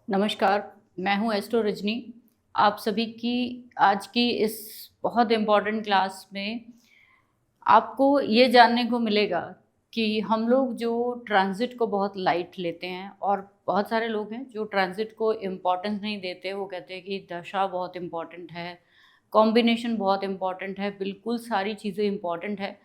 नमस्कार, मैं हूँ एस्ट्रो रजनी। आप सभी की आज की इस बहुत इम्पोर्टेंट क्लास में आपको ये जानने को मिलेगा कि हम लोग जो ट्रांज़िट को बहुत लाइट लेते हैं और बहुत सारे लोग हैं जो ट्रांज़िट को इम्पोर्टेंस नहीं देते। वो कहते हैं कि दशा बहुत इम्पोर्टेंट है, कॉम्बिनेशन बहुत इम्पोर्टेंट है, बिल्कुल सारी चीज़ें इम्पोर्टेंट है।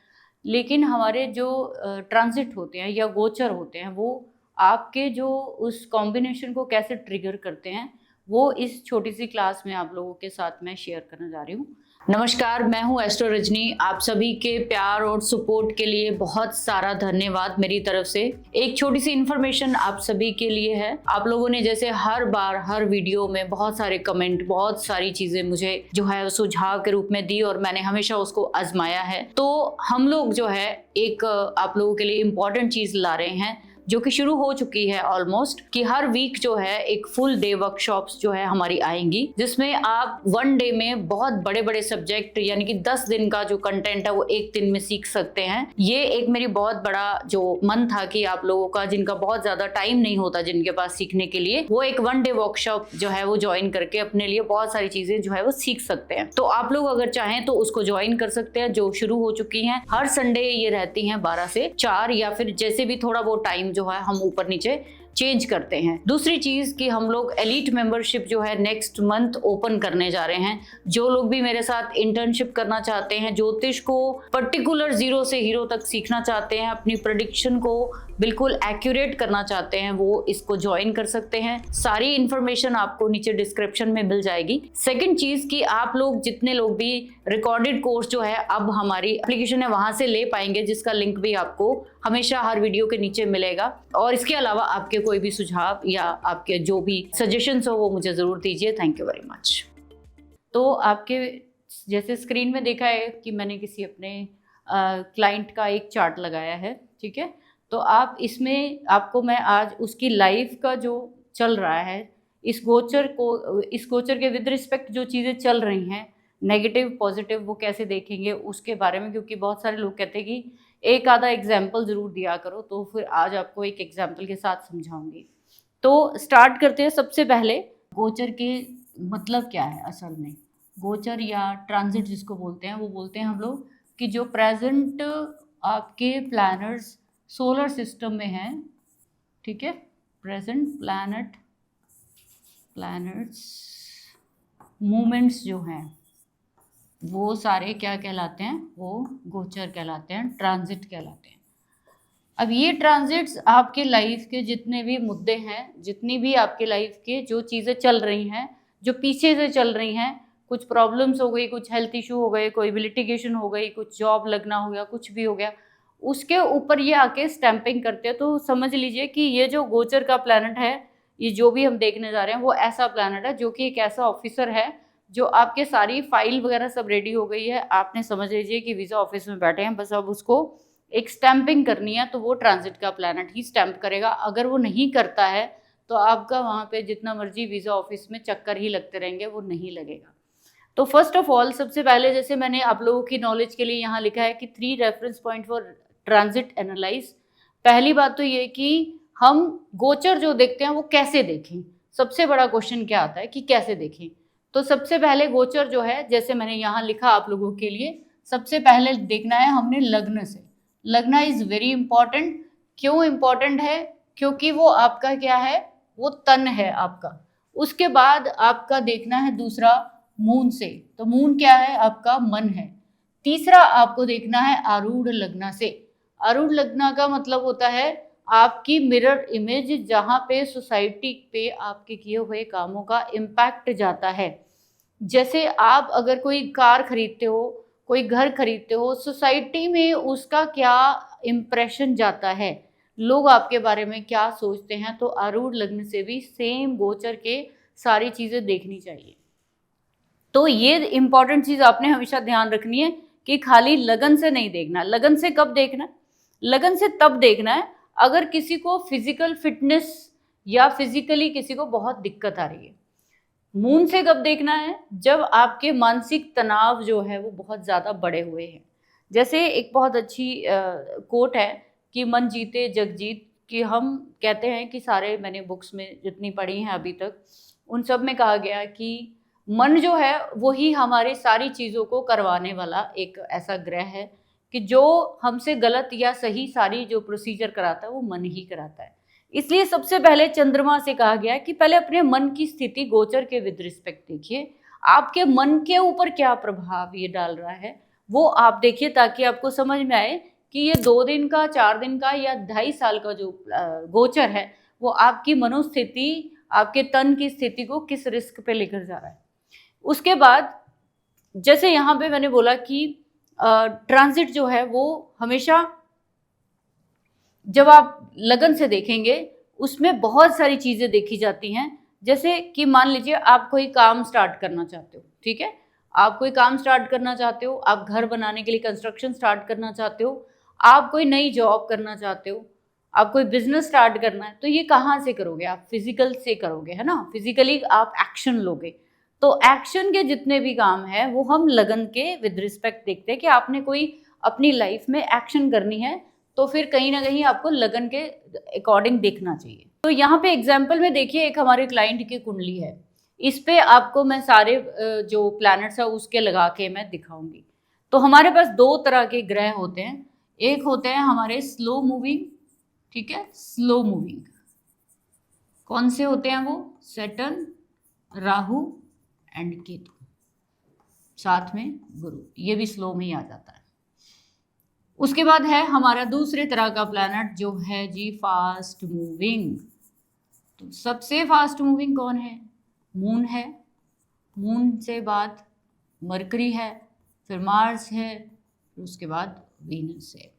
लेकिन हमारे जो ट्रांज़िट होते हैं या गोचर होते हैं, वो आपके जो उस कॉम्बिनेशन को कैसे ट्रिगर करते हैं, वो इस छोटी-सी क्लास में आप लोगों के साथ मैं शेयर करने जा रही हूँ। नमस्कार, मैं हूँ एस्ट्रो रजनी। आप सभी के प्यार और सपोर्ट के लिए बहुत सारा धन्यवाद मेरी तरफ से। एक छोटी-सी इन्फॉर्मेशन आप सभी के लिए है। आप लोगों ने जैसे हर बार हर वीडियो में बहुत सारे कमेंट, बहुत सारी चीज़ें मुझे जो है सुझाव के रूप में दी और मैंने हमेशा उसको आज़माया है। तो हम लोग जो है एक आप लोगों के लिए इम्पोर्टेंट चीज़ ला रहे हैं, जो कि शुरू हो चुकी है ऑलमोस्ट, कि हर वीक जो है एक फुल डे वर्कशॉप्स जो है हमारी आएंगी, जिसमें आप वन डे में बहुत बड़े बड़े सब्जेक्ट यानी कि 10 दिन का जो कंटेंट है वो एक दिन में सीख सकते हैं। ये एक मेरी बहुत बड़ा जो मन था कि आप लोगों का जिनका बहुत ज्यादा टाइम नहीं होता जिनके पास सीखने के लिए, वो एक वन डे वर्कशॉप जो है वो ज्वाइन करके अपने लिए बहुत सारी चीजें जो है वो सीख सकते हैं। तो आप लोग अगर चाहें तो उसको ज्वाइन कर सकते हैं, जो शुरू हो चुकी हैं। हर संडे ये रहती हैं 12 से 4, या फिर जैसे भी थोड़ा वो टाइम जो है हम ऊपर नीचे चेंज करते हैं। दूसरी चीज कि हम लोग एलीट मेंबरशिप जो है नेक्स्ट मंथ ओपन करने जा रहे हैं। जो लोग भी मेरे साथ इंटर्नशिप करना चाहते हैं, ज्योतिष को पर्टिकुलर जीरो से हीरो तक सीखना चाहते हैं, अपनी प्रेडिक्शन को बिल्कुल एक्यूरेट करना चाहते हैं, वो इसको ज्वाइन कर सकते हैं। सारी इंफॉर्मेशन आपको नीचे डिस्क्रिप्शन में मिल जाएगी। सेकंड चीज कि आप लोग जितने लोग भी रिकॉर्डेड कोर्स जो है अब हमारी एप्लीकेशन है वहां से ले पाएंगे, जिसका लिंक भी आपको हमेशा हर वीडियो के नीचे मिलेगा। और इसके अलावा आपके कोई भी सुझाव या आपके जो भी सजेशंस हो वो मुझे ज़रूर दीजिए। Thank you very much. तो आपके जैसे स्क्रीन में देखा है कि मैंने किसी अपने क्लाइंट का एक चार्ट लगाया है, ठीक है। तो आप इसमें आपको मैं आज उसकी लाइफ का जो चल रहा है, इस गोचर के विद रिस्पेक्ट जो चीज़ें चल रही हैं, नेगेटिव पॉजिटिव, वो कैसे देखेंगे उसके बारे में। क्योंकि बहुत सारे लोग कहते हैं कि एक आधा एग्जाम्पल ज़रूर दिया करो, तो फिर आज आपको एक एग्जाम्पल के साथ समझाऊंगी। तो स्टार्ट करते हैं। सबसे पहले गोचर के मतलब क्या है असल में। गोचर या ट्रांजिट जिसको बोलते हैं, वो बोलते हैं हम लोग कि जो प्रेजेंट आपके प्लैनेट्स सोलर सिस्टम में हैं, ठीक है। प्रेजेंट प्लैनेट्स मूवमेंट्स जो हैं वो सारे क्या कहलाते हैं, वो गोचर कहलाते हैं, ट्रांजिट कहलाते हैं। अब ये ट्रांजिट्स आपके लाइफ के जितने भी मुद्दे हैं, जितनी भी आपके लाइफ के जो चीज़ें चल रही हैं, जो पीछे से चल रही हैं, कुछ प्रॉब्लम्स हो गई, कुछ हेल्थ इशू हो गए, कोई भी लिटिगेशन हो गई, कुछ जॉब लगना हो गया, कुछ भी हो गया, उसके ऊपर ये आके स्टैंपिंग करते हैं। तो समझ लीजिए कि ये जो गोचर का प्लैनेट है, ये जो भी हम देखने जा रहे हैं, वो ऐसा प्लैनेट है जो कि एक ऐसा ऑफिसर है जो आपके सारी फाइल वगैरह सब रेडी हो गई है, आपने समझ लीजिए कि वीज़ा ऑफिस में बैठे हैं, बस अब उसको एक स्टैंपिंग करनी है, तो वो ट्रांजिट का प्लैनेट ही स्टैंप करेगा। अगर वो नहीं करता है तो आपका वहाँ पे जितना मर्जी वीज़ा ऑफिस में चक्कर ही लगते रहेंगे, वो नहीं लगेगा। तो फर्स्ट ऑफ ऑल सबसे पहले, जैसे मैंने आप लोगों की नॉलेज के लिए यहाँ लिखा है कि 3 reference point for transit analyse. पहली बात तो ये कि हम गोचर जो देखते हैं वो कैसे देखें। सबसे बड़ा क्वेश्चन क्या आता है कि कैसे देखें। तो सबसे पहले गोचर जो है, जैसे मैंने यहाँ लिखा आप लोगों के लिए, सबसे पहले देखना है हमने लग्न से। लग्न इज वेरी इंपॉर्टेंट। क्यों इंपॉर्टेंट है? क्योंकि वो आपका क्या है, वो तन है आपका। उसके बाद आपका देखना है दूसरा मून से। तो मून क्या है? आपका मन है। तीसरा आपको देखना है आरूढ़ लग्न से। आरूढ़ लग्न का मतलब होता है आपकी मिरर इमेज, जहाँ पे सोसाइटी पे आपके किए हुए कामों का इम्पैक्ट जाता है। जैसे आप अगर कोई कार खरीदते हो, कोई घर खरीदते हो, सोसाइटी में उसका क्या इम्प्रेशन जाता है, लोग आपके बारे में क्या सोचते हैं। तो आरूढ़ लग्न से भी सेम गोचर के सारी चीज़ें देखनी चाहिए। तो ये इम्पॉर्टेंट चीज़ आपने हमेशा ध्यान रखनी है कि खाली लगन से नहीं देखना। लगन से कब देखना है? लगन से तब देखना है अगर किसी को फिजिकल फिटनेस या फिजिकली किसी को बहुत दिक्कत आ रही है। मून से कब देखना है? जब आपके मानसिक तनाव जो है वो बहुत ज़्यादा बढ़े हुए हैं। जैसे एक बहुत अच्छी कोट है कि मन जीते जग जीत, कि हम कहते हैं कि सारे मैंने बुक्स में जितनी पढ़ी हैं अभी तक, उन सब में कहा गया कि मन जो है वही हमारी सारी चीज़ों को करवाने वाला एक ऐसा ग्रह है कि जो हमसे गलत या सही सारी जो प्रोसीजर कराता है वो मन ही कराता है। इसलिए सबसे पहले चंद्रमा से कहा गया कि पहले अपने मन की स्थिति गोचर के विद रिस्पेक्ट देखिए, आपके मन के ऊपर क्या प्रभाव ये डाल रहा है वो आप देखिए, ताकि आपको समझ में आए कि ये 2 दिन का, 4 दिन का या 2.5 साल का जो गोचर है वो आपकी मनोस्थिति, आपके तन की स्थिति को किस रिस्क पे लेकर जा रहा है। उसके बाद जैसे यहाँ पे मैंने बोला कि ट्रांजिट जो है वो हमेशा जब आप लगन से देखेंगे उसमें बहुत सारी चीज़ें देखी जाती हैं। जैसे कि मान लीजिए आप कोई काम स्टार्ट करना चाहते हो, ठीक है, आप कोई काम स्टार्ट करना चाहते हो, आप घर बनाने के लिए कंस्ट्रक्शन स्टार्ट करना चाहते हो, आप कोई नई जॉब करना चाहते हो, आप कोई बिजनेस स्टार्ट करना है, तो ये कहाँ से करोगे? आप फिजिकल से करोगे, है ना, फिजिकली आप एक्शन लोगे। तो एक्शन के जितने भी काम है वो हम लगन के विद रिस्पेक्ट देखते हैं कि आपने कोई अपनी लाइफ में एक्शन करनी है तो फिर कहीं ना कहीं आपको लगन के अकॉर्डिंग देखना चाहिए। तो यहाँ पे एग्जाम्पल में देखिए, एक हमारे क्लाइंट की कुंडली है, इस पे आपको मैं सारे जो प्लैनेट्स है उसके लगा के मैं दिखाऊंगी। तो हमारे पास 2 तरह के ग्रह होते हैं, एक होते हैं हमारे स्लो मूविंग, ठीक है, स्लो मूविंग। कौन से होते हैं वो? सैटर्न, राहु एंड केतु, साथ में गुरु, ये भी स्लो में ही आ जाता है। उसके बाद है हमारा दूसरे तरह का प्लैनेट जो है जी फास्ट मूविंग। तो सबसे फास्ट मूविंग कौन है? मून है, मून से बाद मरकरी है, फिर मार्स है, फिर उसके बाद वीनस है।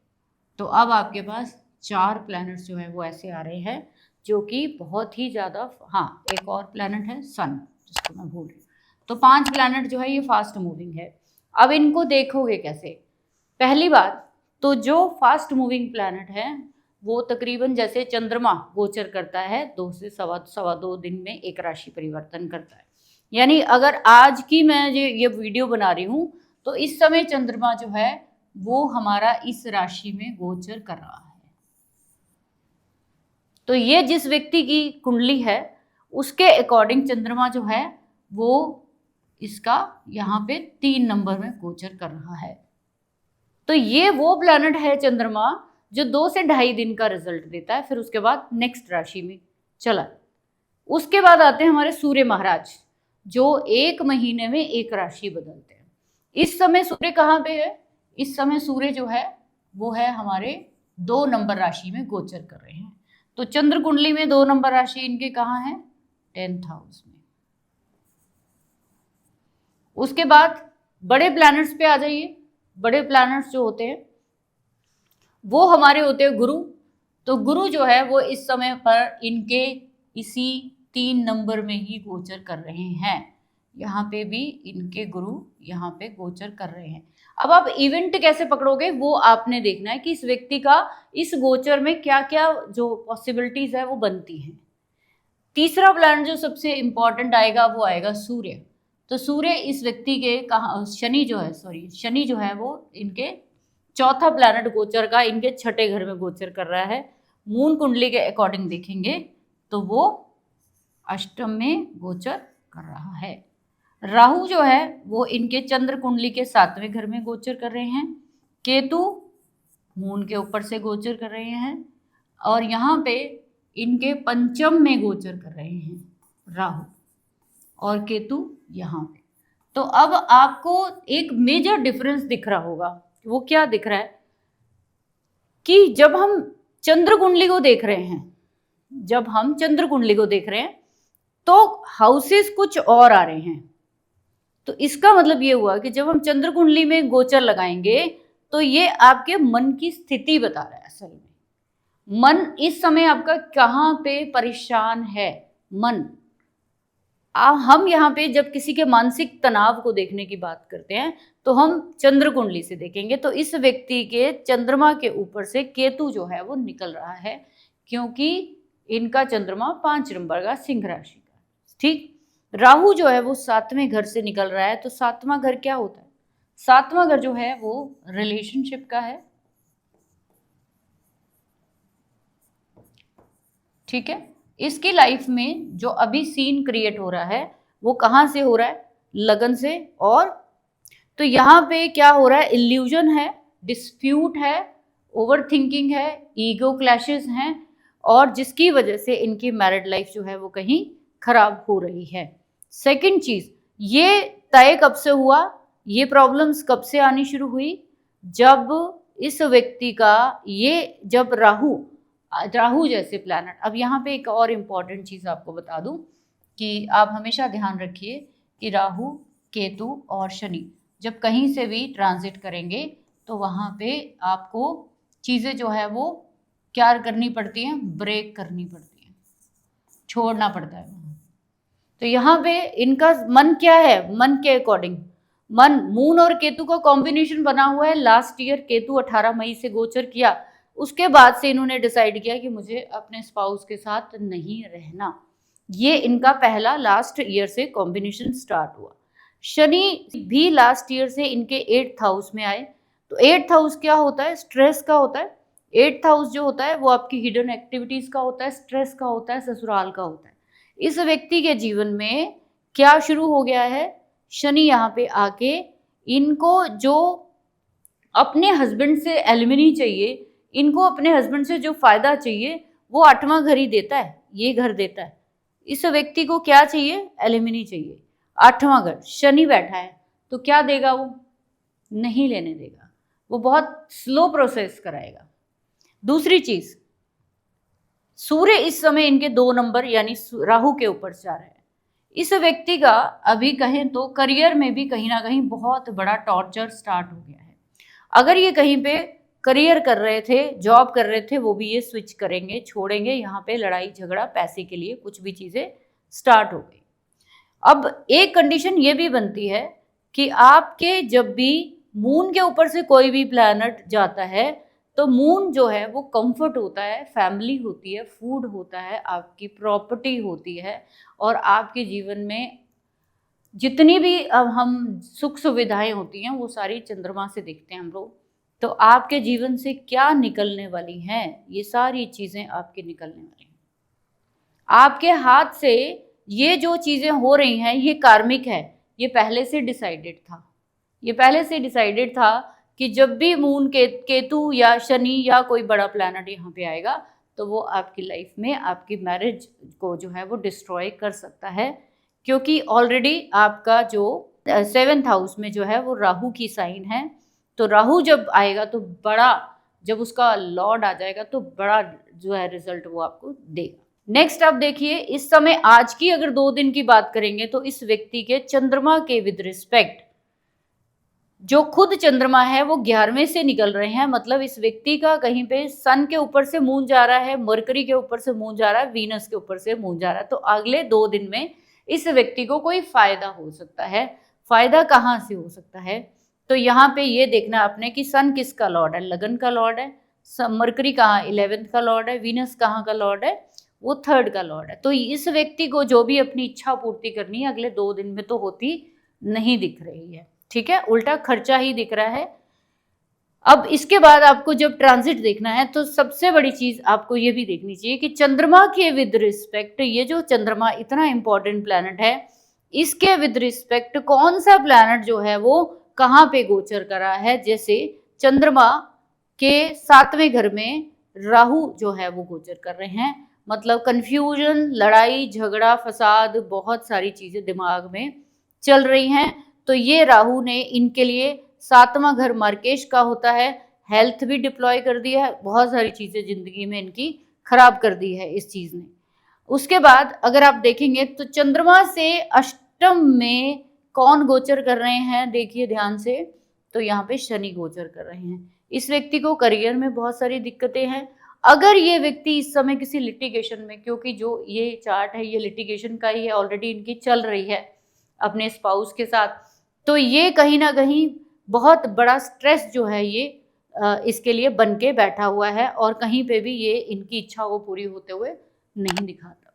तो अब आपके पास 4 प्लैनेट्स जो है वो ऐसे आ रहे हैं जो कि बहुत ही ज़्यादा, हाँ एक और प्लैनेट है सन जिसको मैं भूल रही हूँ। तो 5 प्लैनेट जो है ये फास्ट मूविंग है। अब इनको देखोगे कैसे? पहली बात तो जो फास्ट मूविंग प्लैनेट है वो तकरीबन जैसे चंद्रमा गोचर करता है 2 से सवा 2 दिन में एक राशि परिवर्तन करता है। यानी अगर आज की मैं ये वीडियो बना रही हूँ तो इस समय चंद्रमा जो है वो हमारा इस राशि में गोचर कर रहा है। तो ये जिस व्यक्ति की कुंडली है उसके अकॉर्डिंग चंद्रमा जो है वो इसका यहाँ पे 3 नंबर में गोचर कर रहा है। तो ये वो प्लैनेट है चंद्रमा जो 2 से 2.5 दिन का रिजल्ट देता है, फिर उसके बाद नेक्स्ट राशि में चला। उसके बाद आते हैं हमारे सूर्य महाराज जो 1 महीने में एक राशि बदलते हैं। इस समय सूर्य कहाँ पे है? इस समय सूर्य जो है वो है हमारे 2 नंबर राशि में गोचर कर रहे हैं। तो चंद्र कुंडली में 2 नंबर राशि इनके कहाँ है? 10th हाउस में। उसके बाद बड़े प्लैनेट्स पे आ जाइए। बड़े प्लैनेट्स जो होते हैं वो हमारे होते हैं गुरु। तो गुरु जो है वो इस समय पर इनके इसी 3 नंबर में ही गोचर कर रहे हैं। यहाँ पे भी इनके गुरु यहाँ पे गोचर कर रहे हैं। अब आप इवेंट कैसे पकड़ोगे वो आपने देखना है कि इस व्यक्ति का इस गोचर में क्या क्या जो पॉसिबिलिटीज है वो बनती हैं। तीसरा प्लैनेट जो सबसे इंपॉर्टेंट आएगा वो आएगा सूर्य। तो सूर्य इस व्यक्ति के कहाँ, शनि जो है वो इनके चौथा प्लैनेट गोचर का इनके 6ठे घर में गोचर कर रहा है। मून कुंडली के अकॉर्डिंग देखेंगे तो वो अष्टम में गोचर कर रहा है। राहु जो है वो इनके चंद्र कुंडली के 7वें घर में गोचर कर रहे हैं। केतु मून के ऊपर से गोचर कर रहे हैं और यहाँ पे इनके पंचम में गोचर कर रहे हैं राहु और केतु यहाँ पे। तो अब आपको एक मेजर डिफरेंस दिख रहा होगा। वो क्या दिख रहा है कि जब हम चंद्र कुंडली को देख रहे हैं, तो हाउसेस कुछ और आ रहे हैं। तो इसका मतलब ये हुआ कि जब हम चंद्र कुंडली में गोचर लगाएंगे तो ये आपके मन की स्थिति बता रहा है। असल में मन इस समय आपका कहाँ पे परेशान है। मन हम यहाँ पे जब किसी के मानसिक तनाव को देखने की बात करते हैं तो हम चंद्र कुंडली से देखेंगे। तो इस व्यक्ति के चंद्रमा के ऊपर से केतु जो है वो निकल रहा है क्योंकि इनका चंद्रमा 5 नंबर का सिंह राशि का, ठीक। राहु जो है वो 7वें घर से निकल रहा है। तो 7वां घर क्या होता है? 7वां घर जो है वो रिलेशनशिप का है, ठीक है। इसकी लाइफ में जो अभी सीन क्रिएट हो रहा है वो कहाँ से हो रहा है? लगन से। और तो यहाँ पे क्या हो रहा है? इल्यूजन है, डिस्प्यूट है, ओवर थिंकिंग है, ईगो क्लैशेस हैं, और जिसकी वजह से इनकी मैरिड लाइफ जो है वो कहीं खराब हो रही है। सेकंड चीज, ये तय कब से हुआ, ये प्रॉब्लम्स कब से आनी शुरू हुई? जब इस व्यक्ति का जब राहु जैसे प्लैनेट, अब यहाँ पे एक और इम्पॉर्टेंट चीज आपको बता दूं कि आप हमेशा ध्यान रखिए कि राहु, केतु और शनि जब कहीं से भी ट्रांजिट करेंगे तो वहाँ पे आपको चीज़ें जो है वो क्या करनी पड़ती हैं? ब्रेक करनी पड़ती है, छोड़ना पड़ता है। तो यहाँ पे इनका मन क्या है? मन के अकॉर्डिंग मन, मून और केतु का कॉम्बिनेशन बना हुआ है। लास्ट ईयर केतु 18 मई से गोचर किया, उसके बाद से इन्होंने डिसाइड किया कि मुझे अपने स्पाउस के साथ नहीं रहना। ये इनका पहला लास्ट ईयर से कॉम्बिनेशन स्टार्ट हुआ। शनि भी लास्ट ईयर से इनके 8th हाउस में आए। तो 8th हाउस क्या होता है? स्ट्रेस का होता है। 8th हाउस जो होता है वो आपकी हिडन एक्टिविटीज का होता है, स्ट्रेस का होता है, ससुराल का होता है। इस व्यक्ति के जीवन में क्या शुरू हो गया है? शनि यहाँ पे आके इनको जो अपने हस्बैंड से एलिमनी चाहिए, इनको अपने हस्बैंड से जो फायदा चाहिए वो 8वां घर ही देता है, ये घर देता है। इस व्यक्ति को क्या चाहिए? एलिमनी चाहिए। 8वां घर शनि बैठा है तो क्या देगा? वो नहीं लेने देगा, वो बहुत स्लो प्रोसेस कराएगा। दूसरी चीज, सूर्य इस समय इनके 2 नंबर यानी राहु के ऊपर जा रहा है। इस व्यक्ति का अभी कहें तो करियर में भी कहीं ना कहीं बहुत बड़ा टॉर्चर स्टार्ट हो गया है। अगर ये कहीं पे करियर कर रहे थे, जॉब कर रहे थे, वो भी ये स्विच करेंगे, छोड़ेंगे। यहाँ पे लड़ाई झगड़ा, पैसे के लिए कुछ भी चीजें स्टार्ट हो गई। अब एक कंडीशन ये भी बनती है कि आपके जब भी मून के ऊपर से कोई भी प्लैनेट जाता है तो मून जो है वो कंफर्ट होता है, फैमिली होती है, फूड होता है, आपकी प्रॉपर्टी होती है, और आपके जीवन में जितनी भी अब हम सुख सुविधाएं होती हैं वो सारी चंद्रमा से देखते हैं हम लोग। तो आपके जीवन से क्या निकलने वाली हैं? ये सारी चीजें आपके निकलने वाली हैं। आपके हाथ से ये जो चीजें हो रही हैं ये कार्मिक है, ये पहले से डिसाइडेड था। ये पहले से डिसाइडेड था कि जब भी मून के केतु या शनि या कोई बड़ा प्लैनेट यहाँ पे आएगा तो वो आपकी लाइफ में आपकी मैरिज को जो है वो डिस्ट्रॉय कर सकता है, क्योंकि ऑलरेडी आपका जो 7th हाउस में जो है वो राहु की साइन है। तो राहु जब आएगा तो बड़ा, जब उसका लॉर्ड आ जाएगा तो बड़ा जो है रिजल्ट वो आपको देगा। नेक्स्ट आप देखिए, इस समय आज की अगर 2 दिन की बात करेंगे तो इस व्यक्ति के चंद्रमा के विद रिस्पेक्ट जो खुद चंद्रमा है वो 11वें से निकल रहे हैं। मतलब इस व्यक्ति का कहीं पे सन के ऊपर से मून जा रहा है, मरकरी के ऊपर से मून जा रहा है, वीनस के ऊपर से मून जा रहा है। तो अगले 2 दिन में इस व्यक्ति को कोई फायदा हो सकता है। फायदा कहाँ से हो सकता है? तो यहाँ पे ये देखना आपने कि सन किसका लॉर्ड है? लगन का लॉर्ड है। मरकरी कहाँ? 11th का लॉर्ड है। वीनस कहाँ का लॉर्ड है? वो 3rd का लॉर्ड है। तो इस व्यक्ति को जो भी अपनी इच्छा पूर्ति करनी है अगले 2 दिन में तो होती नहीं दिख रही है, ठीक है, उल्टा खर्चा ही दिख रहा है। अब इसके बाद आपको जब ट्रांजिट देखना है तो सबसे बड़ी चीज आपको ये भी देखनी चाहिए कि चंद्रमा के विद रिस्पेक्ट, ये जो चंद्रमा इतना इंपॉर्टेंट प्लैनेट है, इसके विद रिस्पेक्ट कौन सा प्लैनेट जो है वो कहाँ पे गोचर कर रहा है। जैसे चंद्रमा के 7वें घर में राहु जो है वो गोचर कर रहे हैं। मतलब कंफ्यूजन, लड़ाई झगड़ा, फसाद, बहुत सारी चीजें दिमाग में चल रही हैं। तो ये राहु ने इनके लिए 7वां घर मार्केश का होता है, हेल्थ भी डिप्लॉय कर दिया है, बहुत सारी चीजें जिंदगी में इनकी खराब कर दी है इस चीज ने। उसके बाद अगर आप देखेंगे तो चंद्रमा से अष्टम में कौन गोचर कर रहे हैं, देखिए ध्यान से, तो यहाँ पे शनि गोचर कर रहे हैं। इस व्यक्ति को करियर में बहुत सारी दिक्कतें हैं। अगर ये व्यक्ति इस समय किसी लिटिगेशन में, क्योंकि जो ये चार्ट है ये लिटिगेशन का ही है, ऑलरेडी इनकी चल रही है अपने स्पाउस के साथ, तो ये कहीं ना कहीं बहुत बड़ा स्ट्रेस जो है ये इसके लिए बन के बैठा हुआ है, और कहीं पे भी ये इनकी इच्छा को पूरी होते हुए नहीं दिखाता।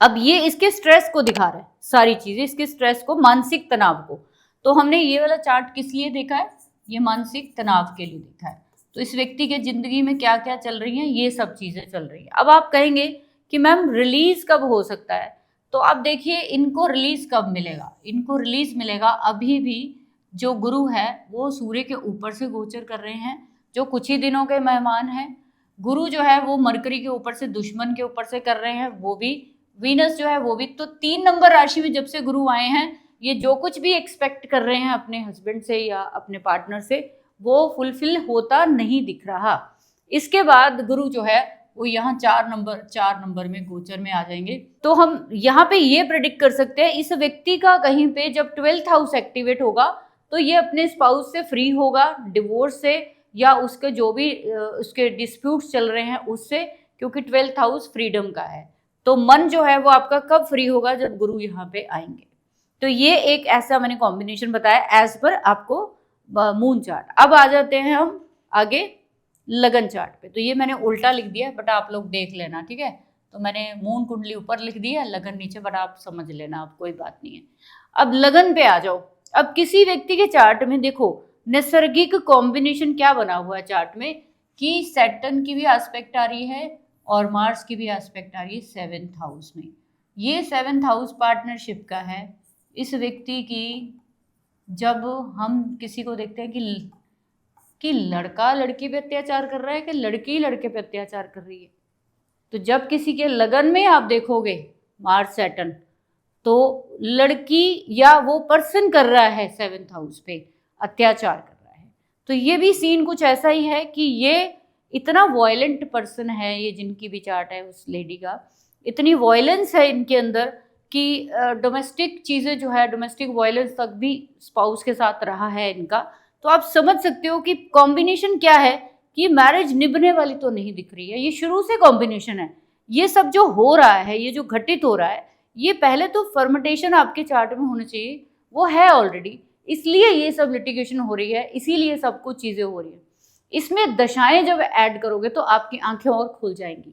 अब ये इसके स्ट्रेस को दिखा रहा है, सारी चीजें इसके स्ट्रेस को, मानसिक तनाव को। तो हमने ये वाला चार्ट किस लिए देखा है? ये मानसिक तनाव के लिए देखा है। तो इस व्यक्ति के ज़िंदगी में क्या क्या चल रही हैं, ये सब चीज़ें चल रही हैं। अब आप कहेंगे कि मैम रिलीज़ कब हो सकता है, तो आप देखिए इनको रिलीज़ कब मिलेगा। इनको रिलीज़ मिलेगा अभी भी जो गुरु है वो सूर्य के ऊपर से गोचर कर रहे हैं, जो कुछ ही दिनों के मेहमान हैं। गुरु जो है वो मरकरी के ऊपर से, दुश्मन के ऊपर से कर रहे हैं, वो भी वीनस जो है वो भी। तो 3 नंबर राशि में जब से गुरु आए हैं, ये जो कुछ भी एक्सपेक्ट कर रहे हैं अपने हस्बैंड से या अपने पार्टनर से, वो फुलफिल होता नहीं दिख रहा। इसके बाद गुरु जो है वो यहाँ 4 नंबर में गोचर में आ जाएंगे। तो हम यहाँ पे ये प्रेडिक्ट कर सकते हैं इस व्यक्ति का कहीं पे जब 12th हाउस एक्टिवेट होगा तो ये अपने स्पाउस से फ्री होगा, डिवोर्स से या उसके जो भी उसके डिस्प्यूट्स चल रहे हैं उससे, क्योंकि 12th हाउस फ्रीडम का है। तो मन जो है वो आपका कब फ्री होगा, जब गुरु यहाँ पे आएंगे। तो ये एक ऐसा मैंने कॉम्बिनेशन बताया एज पर आपको मून चार्ट। अब आ जाते हैं हम आगे लगन चार्ट पे। तो ये मैंने उल्टा लिख दिया है, बट आप लोग देख लेना, ठीक है। तो मैंने मून कुंडली ऊपर लिख दी है, लगन नीचे, बट आप समझ लेना, आप कोई बात नहीं है। अब लगन पे आ जाओ। अब किसी व्यक्ति के चार्ट में देखो नैसर्गिक कॉम्बिनेशन क्या बना हुआ है चार्ट में, कि सैटर्न की भी एस्पेक्ट आ रही है और मार्स की भी एस्पेक्ट आ रही है 7th हाउस में। ये 7th हाउस पार्टनरशिप का है। इस व्यक्ति की जब हम किसी को देखते हैं कि लड़का लड़की पे अत्याचार कर रहा है कि लड़की लड़के पे अत्याचार कर रही है, तो जब किसी के लगन में आप देखोगे मार्स सैटर्न, तो लड़की या वो पर्सन कर रहा है 7th हाउस पे अत्याचार कर रहा है। तो ये भी सीन कुछ ऐसा ही है कि ये इतना वॉयलेंट पर्सन है, ये जिनकी भी चार्ट है उस लेडी का, इतनी वॉयलेंस है इनके अंदर कि डोमेस्टिक चीज़ें जो है, डोमेस्टिक वॉयलेंस तक भी स्पाउस के साथ रहा है इनका। तो आप समझ सकते हो कि कॉम्बिनेशन क्या है, कि मैरिज निभने वाली तो नहीं दिख रही है। ये शुरू से कॉम्बिनेशन है। ये सब जो हो रहा है, ये जो घटित हो रहा है, ये पहले तो फर्मेंटेशन आपके चार्ट में होना चाहिए, वो है ऑलरेडी, इसलिए ये सब लिटिगेशन हो रही है, इसीलिए सब कुछ चीज़ें हो रही है। इसमें दशाएं जब ऐड करोगे तो आपकी आंखें और खुल जाएंगी,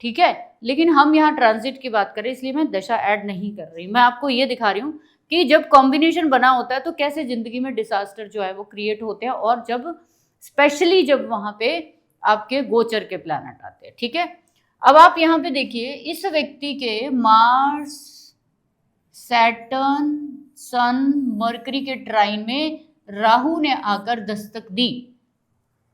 ठीक है। लेकिन हम यहाँ ट्रांजिट की बात करें इसलिए मैं दशा ऐड नहीं कर रही। मैं आपको ये दिखा रही हूँ कि जब कॉम्बिनेशन बना होता है तो कैसे जिंदगी में डिसास्टर जो है वो क्रिएट होते हैं, और जब स्पेशली जब वहाँ पे आपके गोचर के प्लैनेट आते हैं, ठीक है। अब आप यहाँ पे देखिए इस व्यक्ति के मार्स, सैटर्न, सन, मरकरी के ट्राइन में राहु ने आकर दस्तक दी।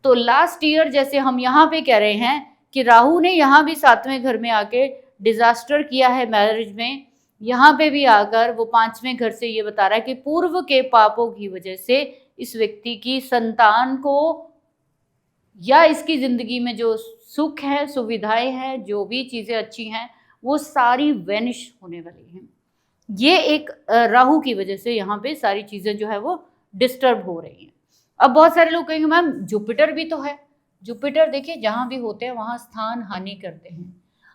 तो लास्ट ईयर जैसे हम यहाँ पे कह रहे हैं कि राहु ने यहाँ भी 7वें घर में आके डिजास्टर किया है मैरिज में, यहाँ पे भी आकर वो 5वें घर से ये बता रहा है कि पूर्व के पापों की वजह से इस व्यक्ति की संतान को या इसकी जिंदगी में जो सुख है, सुविधाएं हैं, जो भी चीजें अच्छी हैं, वो सारी वैनिश होने वाली हैं। ये एक राहु की वजह से यहाँ पे सारी चीजें जो है वो डिस्टर्ब हो रही हैं। अब बहुत सारे लोग कहेंगे मैम जुपिटर भी तो है। जुपिटर देखिए जहाँ भी होते हैं वहाँ स्थान हानि करते हैं।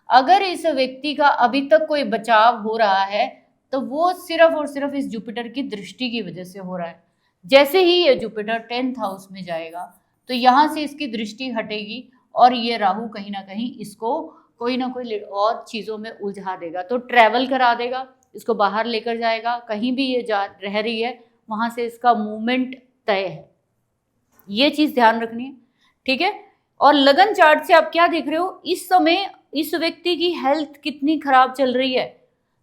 अगर इस व्यक्ति का अभी तक कोई बचाव हो रहा है तो वो सिर्फ और सिर्फ इस जुपिटर की दृष्टि की वजह से हो रहा है। जैसे ही ये जुपिटर 10th हाउस में जाएगा तो यहाँ से इसकी दृष्टि हटेगी और ये राहु कहीं ना कहीं इसको कोई ना कोई और चीज़ों में उलझा देगा। तो ट्रैवल करा देगा, इसको बाहर लेकर जाएगा, कहीं भी ये जा रह रही है वहाँ से इसका मूवमेंट तय है। ये चीज़ ध्यान रखनी है, ठीक है। और लगन चार्ट से आप क्या देख रहे हो, इस समय इस व्यक्ति की हेल्थ कितनी खराब चल रही है।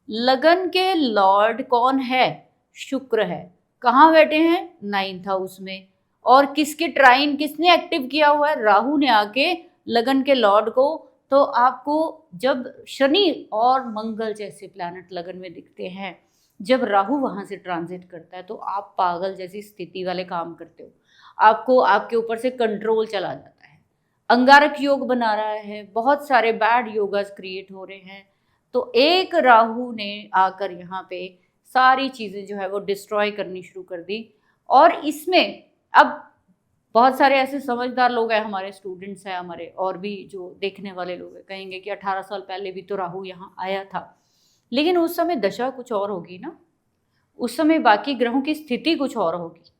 लगन के लॉर्ड कौन है? शुक्र है। कहाँ बैठे हैं? 9th हाउस में। और किसके ट्राइन किसने एक्टिव किया हुआ है? राहु ने आके लगन के लॉर्ड को। तो आपको जब शनि और मंगल जैसे प्लैनेट लगन में दिखते हैं, जब राहु वहाँ से ट्रांजिट करता है तो आप पागल जैसी स्थिति वाले काम करते हो, आपको आपके ऊपर से कंट्रोल चला जाता है। अंगारक योग बना रहा है, बहुत सारे बैड योगास क्रिएट हो रहे हैं। तो एक राहु ने आकर यहाँ पे सारी चीज़ें जो है वो डिस्ट्रॉय करनी शुरू कर दी। और इसमें अब बहुत सारे ऐसे समझदार लोग हैं, हमारे स्टूडेंट्स हैं, हमारे और भी जो देखने वाले लोग हैं, कहेंगे कि 18 साल पहले भी तो राहु यहाँ आया था, लेकिन उस समय दशा कुछ और होगी ना, उस समय बाकी ग्रहों की स्थिति कुछ और होगी,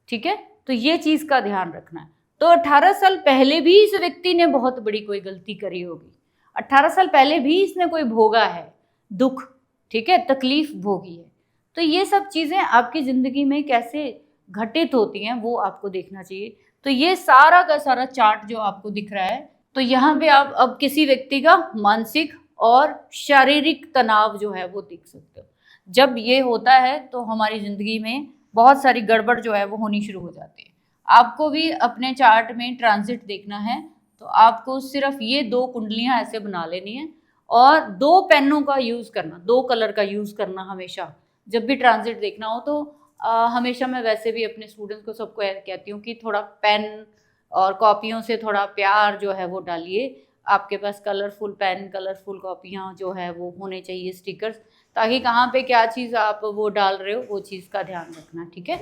ठीक है। तो ये चीज़ का ध्यान रखना है। तो 18 साल पहले भी इस व्यक्ति ने बहुत बड़ी कोई गलती करी होगी, 18 साल पहले भी इसने कोई भोगा है दुख, ठीक है, तकलीफ भोगी है। तो ये सब चीज़ें आपकी ज़िंदगी में कैसे घटित होती हैं वो आपको देखना चाहिए। तो ये सारा का सारा चार्ट जो आपको दिख रहा है, तो यहाँ पे आप अब किसी व्यक्ति का मानसिक और शारीरिक तनाव जो है वो देख सकते हो। जब ये होता है तो हमारी जिंदगी में बहुत सारी गड़बड़ जो है वो होनी शुरू हो जाती है। आपको भी अपने चार्ट में ट्रांजिट देखना है तो आपको सिर्फ ये 2 कुंडलियां ऐसे बना लेनी है और 2 पेनों का यूज करना, 2 कलर का यूज करना हमेशा। जब भी ट्रांजिट देखना हो तो हमेशा मैं वैसे भी अपने स्टूडेंट्स को सबको कहती हूँ कि थोड़ा पेन और कॉपियों से थोड़ा प्यार जो है वो डालिए। आपके पास कलरफुल पेन, कलरफुल कॉपियाँ जो है वो होने चाहिए, स्टिकर्स, ताकि कहाँ पे क्या चीज़ आप वो डाल रहे हो वो चीज़ का ध्यान रखना, ठीक है।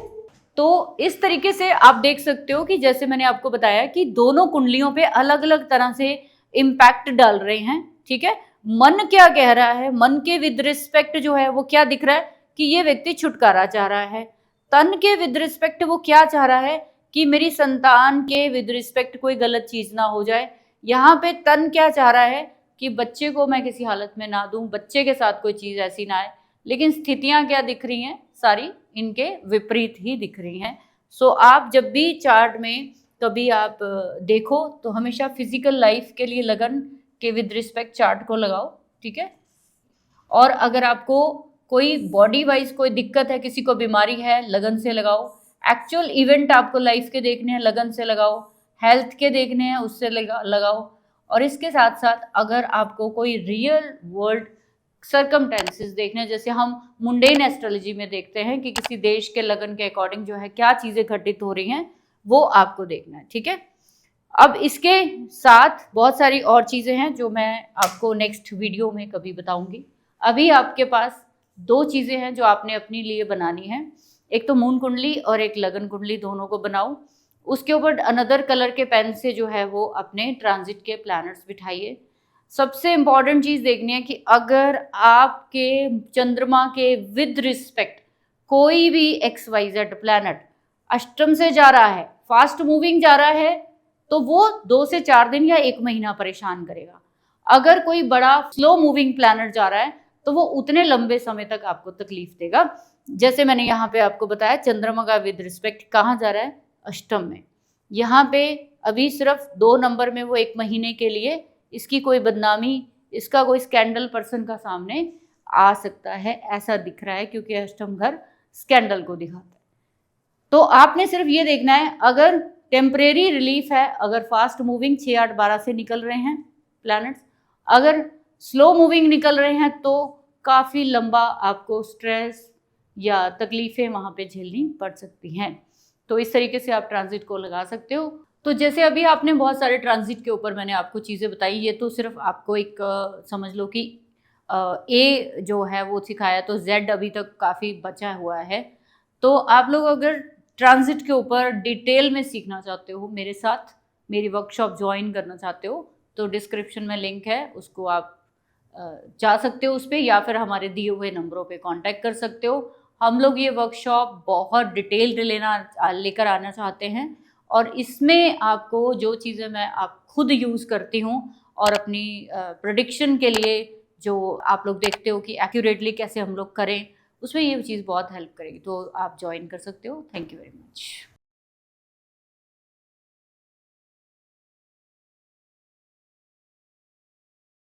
तो इस तरीके से आप देख सकते हो कि जैसे मैंने आपको बताया कि दोनों कुंडलियों पे अलग अलग तरह से इम्पैक्ट डाल रहे हैं, ठीक है। मन क्या कह रहा है, मन के विद रिस्पेक्ट जो है वो क्या दिख रहा है कि ये व्यक्ति छुटकारा चाह रहा है। तन के विद रिस्पेक्ट वो क्या चाह रहा है कि मेरी संतान के विद रिस्पेक्ट कोई गलत चीज ना हो जाए। यहाँ पे तन क्या चाह रहा है कि बच्चे को मैं किसी हालत में ना दूं, बच्चे के साथ कोई चीज ऐसी ना आए। लेकिन स्थितियां क्या दिख रही हैं, सारी इनके विपरीत ही दिख रही हैं। सो आप जब भी चार्ट में कभी आप देखो तो हमेशा फिजिकल लाइफ के लिए लगन के विद रिस्पेक्ट चार्ट को लगाओ, ठीक है। और अगर आपको कोई बॉडी वाइज कोई दिक्कत है, किसी को बीमारी है, लगन से लगाओ। एक्चुअल इवेंट आपको लाइफ के देखने हैं, लगन से लगाओ। हेल्थ के देखने हैं, उससे लगाओ। और इसके साथ साथ अगर आपको कोई रियल वर्ल्ड सर्कमटेंसेस देखने हैं, जैसे हम मुंडेन एस्ट्रोलॉजी में देखते हैं कि किसी देश के लगन के अकॉर्डिंग जो है क्या चीज़ें घटित हो रही हैं, वो आपको देखना है, ठीक है। अब इसके साथ बहुत सारी और चीज़ें हैं जो मैं आपको नेक्स्ट वीडियो में कभी बताऊंगी। अभी आपके पास 2 चीज़ें हैं जो आपने अपने लिए बनानी है। एक तो मून कुंडली और एक लगन कुंडली, दोनों को बनाओ। उसके ऊपर अनदर कलर के पेन से जो है वो अपने ट्रांजिट के प्लैनेट्स बिठाइए। सबसे इंपॉर्टेंट चीज़ देखनी है कि अगर आपके चंद्रमा के विद रिस्पेक्ट कोई भी XYZ प्लैनेट अष्टम से जा रहा है, फास्ट मूविंग जा रहा है, तो वो 2 से 4 दिन या 1 महीना परेशान करेगा। अगर कोई बड़ा स्लो मूविंग प्लैनेट जा रहा है तो वो उतने लंबे समय तक आपको तकलीफ देगा। जैसे मैंने यहाँ पे आपको बताया, चंद्रमा का विद रिस्पेक्ट कहाँ जा रहा है, अष्टम में। यहाँ पे अभी सिर्फ 2 नंबर में वो 1 महीने के लिए इसकी कोई बदनामी, इसका कोई स्कैंडल पर्सन का सामने आ सकता है, ऐसा दिख रहा है, क्योंकि अष्टम घर स्कैंडल को दिखाता है। तो आपने सिर्फ ये देखना है, अगर टेम्परेरी रिलीफ है, अगर फास्ट मूविंग 6, 8, 12 से निकल रहे हैं प्लैनेट्स, अगर स्लो मूविंग निकल रहे हैं तो काफ़ी लंबा आपको स्ट्रेस या तकलीफ़ें वहाँ पे झेलनी पड़ सकती हैं। तो इस तरीके से आप ट्रांजिट को लगा सकते हो। तो जैसे अभी आपने बहुत सारे ट्रांजिट के ऊपर मैंने आपको चीज़ें बताई, ये तो सिर्फ आपको एक समझ लो कि ए जो है वो सिखाया, तो जेड अभी तक काफ़ी बचा हुआ है। तो आप लोग अगर ट्रांजिट के ऊपर डिटेल में सीखना चाहते हो, मेरे साथ मेरी वर्कशॉप ज्वाइन करना चाहते हो, तो डिस्क्रिप्शन में लिंक है, उसको आप जा सकते हो उस पर, या फिर हमारे दिए हुए नंबरों पे कांटेक्ट कर सकते हो। हम लोग ये वर्कशॉप बहुत डिटेल्ड लेकर आना चाहते हैं, और इसमें आपको जो चीज़ें मैं आप खुद यूज़ करती हूँ और अपनी प्रेडिक्शन के लिए जो आप लोग देखते हो कि एक्यूरेटली कैसे हम लोग करें, उसमें ये चीज़ बहुत हेल्प करेगी। तो आप ज्वाइन कर सकते हो। Thank you very much.